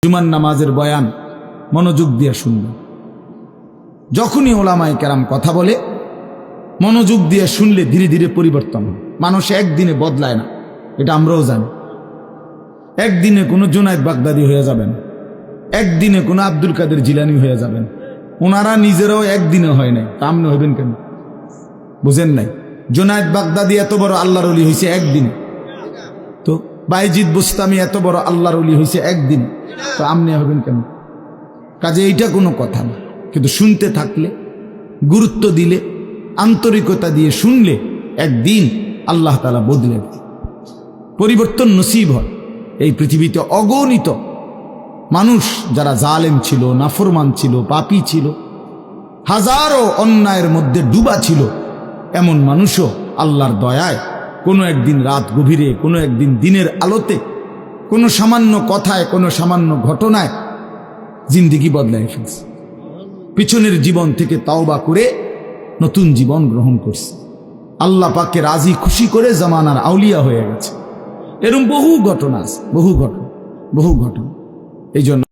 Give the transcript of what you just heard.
জুমার নামাজের বয়ান মনোযোগ দিয়ে শুনবেন। যখনই ওলামায়ে কেরাম কথা বলে মনোযোগ দিয়ে শুনলে ধীরে ধীরে পরিবর্তন হয়। মানুষ একদিনে বদলায় না, এটা আমরাও জানি। একদিনে কোনো জুনায়েদ বাগদাদি হয়ে যাবেন, একদিনে কোনো আব্দুল কাদের জিলানী হয়ে যাবেন। ওনারা নিজেরাও একদিনে হয় নাই, তা আপনি হইবেন কেন? বুঝেন নাই? জুনায়েদ বাগদাদি এত বড় আল্লাহর ওলি হয়েছে একদিনে, তো বাইজিদ বুস্তামি এত বড় আল্লাহর ওলি হয়েছে একদিন, তো আপনি হবেন কেন? কাজে এইটা কোনো কথা না, কিন্তু শুনতে থাকলে, গুরুত্ব দিলে, আন্তরিকতা দিয়ে শুনলে একদিন আল্লাহ তাআলা বদলে দেন, পরিবর্তন নসিব হয়। এই পৃথিবীতে অগণিত মানুষ যারা জালেম ছিল, নাফরমান ছিল, পাপী ছিল, হাজারো অন্যায়ের মধ্যে ডুবা ছিল, এমন মানুষও আল্লাহর দয়ায় কোনো একদিন রাত গভীরে, কোনো একদিন দিনের আলোতে, কোনো সামান্য কথায়, কোনো সামান্য ঘটনায় জিন্দেগি বদলায় ফেলছে। পিছনের জীবন থেকে তাওবা করে নতুন জীবন গ্রহণ করছে, আল্লাহ পাককে রাজি খুশি করে জামানার আউলিয়া হয়ে গেছে। এরকম বহু ঘটনা আছে, বহু ঘটনা। এই জন্য